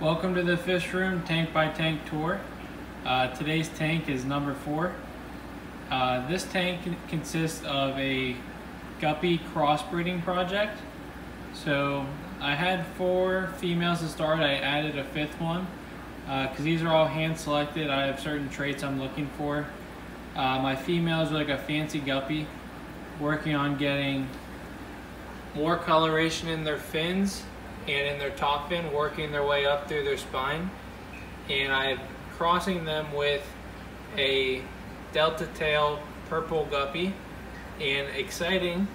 Welcome to the Fish Room Tank by Tank tour. Today's tank is number 4. This tank consists of a Guppy crossbreeding project. So I had 4 females to start. I added a 5th one because these are all hand selected. I have certain traits I'm looking for. My females are like a fancy Guppy, working on getting more coloration in their fins and in their top fin, working their way up through their spine. And I'm crossing them with a delta tail purple Guppy. And exciting,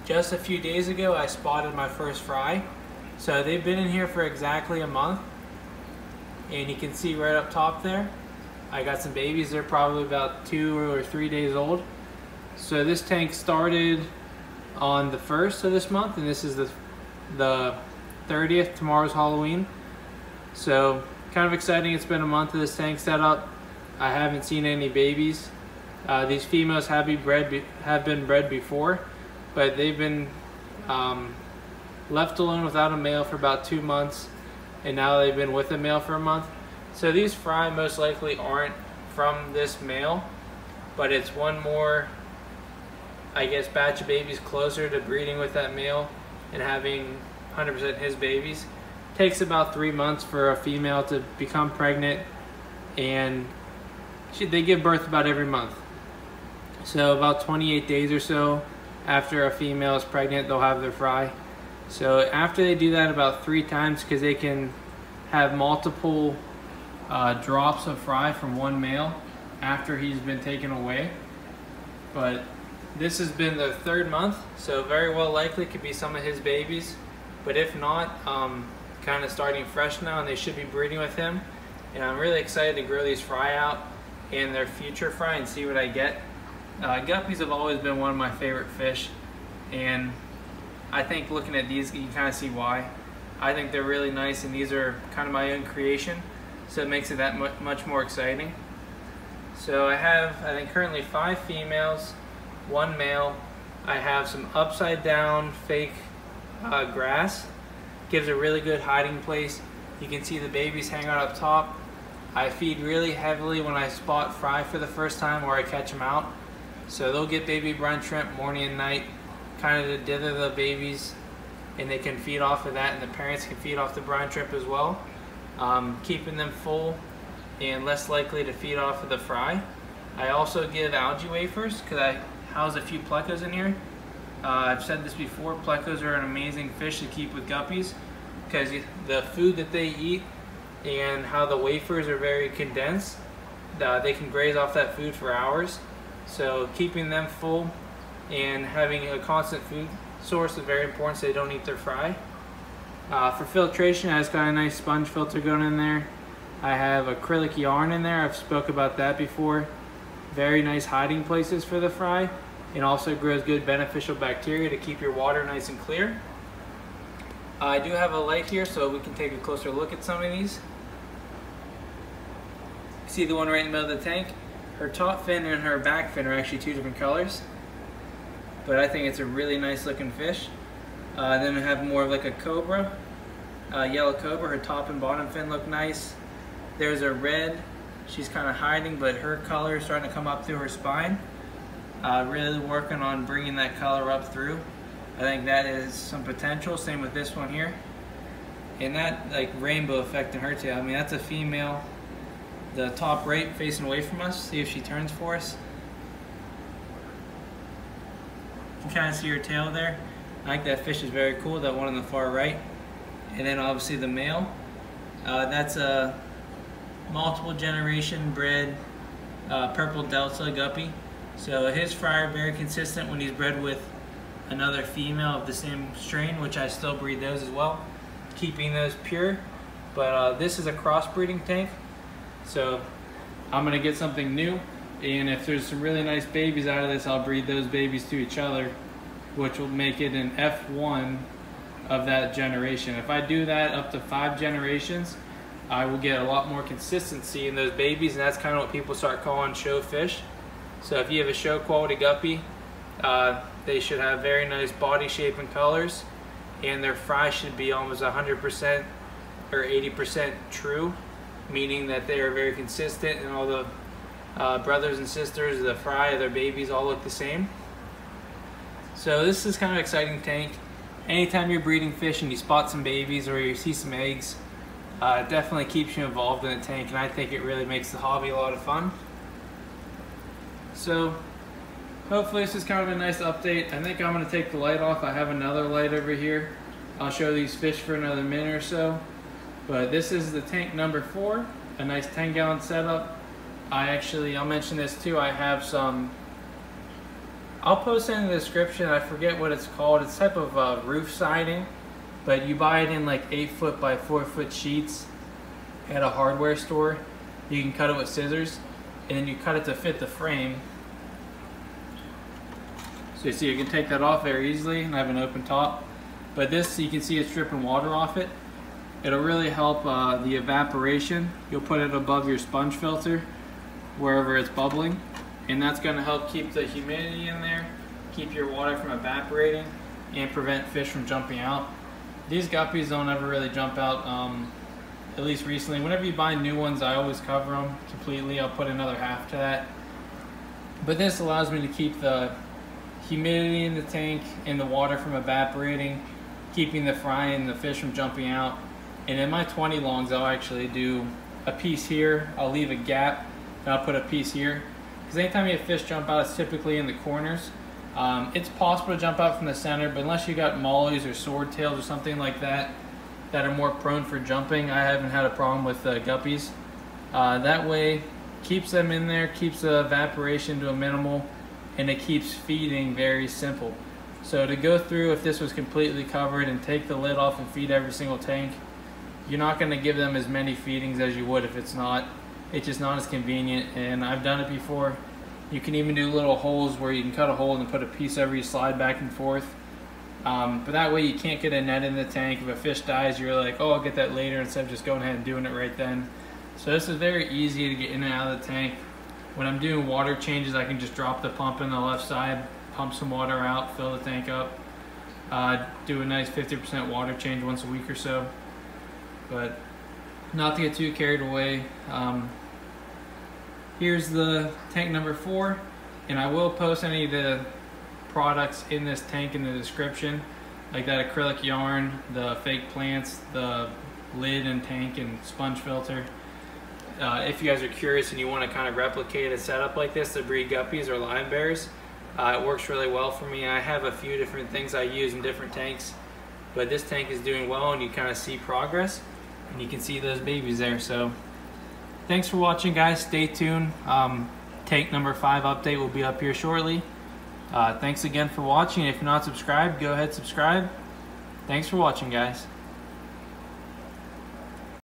just a few days ago I spotted my first fry. So they've been in here for exactly a month, and you can see right up top there I got some babies. They're probably about 2 or 3 days old. So this tank started on the 1st of this month, and this is the 30th. Tomorrow's Halloween. So kind of exciting. It's been a month of this tank set up. I haven't seen any babies. These females have been bred before, but they've been left alone without a male for about 2 months, and now they've been with a male for a month. So these fry most likely aren't from this male, but it's one more, I guess, batch of babies closer to breeding with that male and having 100% his babies. Takes about 3 months for a female to become pregnant, and they give birth about every month. So about 28 days or so after a female is pregnant, they'll have their fry. So after they do that about 3 times, because they can have multiple drops of fry from one male after he's been taken away. But this has been their 3rd month, so very well likely could be some of his babies. But if not, kind of starting fresh now, and they should be breeding with him. And I'm really excited to grow these fry out and their future fry and see what I get. Guppies have always been one of my favorite fish, and I think looking at these you can kind of see why. I think they're really nice, and these are kind of my own creation, so it makes it that much more exciting. So I have, I think, currently 5 females, 1 male. I have some upside down fake grass. Gives a really good hiding place. You can see the babies hang out up top. I feed really heavily when I spot fry for the first time, or I catch them out. So they'll get baby brine shrimp morning and night, kind of to dither the babies, and they can feed off of that, and the parents can feed off the brine shrimp as well. Keeping them full and less likely to feed off of the fry. I also give algae wafers because I house a few plecos in here. I've said this before, plecos are an amazing fish to keep with guppies because the food that they eat and how the wafers are very condensed, they can graze off that food for hours. So keeping them full and having a constant food source is very important so they don't eat their fry. For filtration, I just got a nice sponge filter going in there. I have acrylic yarn in there. I've spoke about that before. Very nice hiding places for the fry, and also grows good beneficial bacteria to keep your water nice and clear. I do have a light here so we can take a closer look at some of these. See the one right in the middle of the tank? Her top fin and her back fin are actually 2 different colors, but I think it's a really nice looking fish. Then I have more of like a cobra, yellow cobra. Her top and bottom fin look nice. There's a red. She's kind of hiding, but her color is starting to come up through her spine. Really working on bringing that color up through. I think that is some potential. Same with this one here. And that like rainbow effect in her tail. I mean, that's a female. The top right facing away from us. See if she turns for us. You can kind of see her tail there. I think that fish is very cool, that one on the far right. And then obviously the male. That's a multiple generation bred purple delta guppy. So his fry are very consistent when he's bred with another female of the same strain, which I still breed those as well, keeping those pure. But this is a crossbreeding tank, so I'm gonna get something new, and if there's some really nice babies out of this, I'll breed those babies to each other, which will make it an F1 of that generation. If I do that up to 5 generations, I will get a lot more consistency in those babies, and that's kind of what people start calling show fish. So if you have a show quality guppy, they should have very nice body shape and colors, and their fry should be almost 100% or 80% true, meaning that they are very consistent and all the brothers and sisters, the fry, their babies all look the same. So this is kind of an exciting tank. Anytime you're breeding fish and you spot some babies or you see some eggs, it definitely keeps you involved in the tank, and I think it really makes the hobby a lot of fun. So hopefully this is kind of a nice update. I think I'm going to take the light off. I have another light over here. I'll show these fish for another minute or so. But this is the tank number 4, a nice 10-gallon setup. I'll mention this too, I have some, I'll post it in the description, I forget what it's called. It's type of roof siding, but you buy it in like 8 foot by 4 foot sheets at a hardware store. You can cut it with scissors, and then you cut it to fit the frame. So you see, you can take that off very easily, and I have an open top. But this, you can see it's dripping water off it. It'll really help the evaporation. You'll put it above your sponge filter, wherever it's bubbling, and that's going to help keep the humidity in there, keep your water from evaporating, and prevent fish from jumping out. These guppies don't ever really jump out, at least recently. Whenever you buy new ones, I always cover them completely. I'll put another half to that. But this allows me to keep the humidity in the tank and the water from evaporating, keeping the fry and the fish from jumping out. And in my 20 longs, I'll actually do a piece here. I'll leave a gap, and I'll put a piece here. Because anytime you have fish jump out, it's typically in the corners. It's possible to jump out from the center, but unless you got mollies or swordtails or something like that that are more prone for jumping, I haven't had a problem with guppies. That way, keeps them in there, keeps the evaporation to a minimal, and it keeps feeding very simple. So to go through, if this was completely covered, and take the lid off and feed every single tank, you're not going to give them as many feedings as you would if it's not. It's just not as convenient, and I've done it before. You can even do little holes where you can cut a hole and put a piece over you, slide back and forth. But that way you can't get a net in the tank. If a fish dies, you're like, oh, I'll get that later, instead of just going ahead and doing it right then. So this is very easy to get in and out of the tank. When I'm doing water changes, I can just drop the pump in the left side, pump some water out, fill the tank up, do a nice 50% water change once a week or so. But not to get too carried away, here's the tank number 4, and I will post any of the products in this tank in the description, like that acrylic yarn, the fake plants, the lid and tank and sponge filter. If you guys are curious and you want to kind of replicate a setup like this to breed guppies or lion bears, it works really well for me. I have a few different things I use in different tanks, but this tank is doing well, and you kind of see progress, and you can see those babies there. So thanks for watching, guys. Stay tuned. Tank number 5 update will be up here shortly. Thanks again for watching. If you're not subscribed, go ahead, subscribe. Thanks for watching, guys.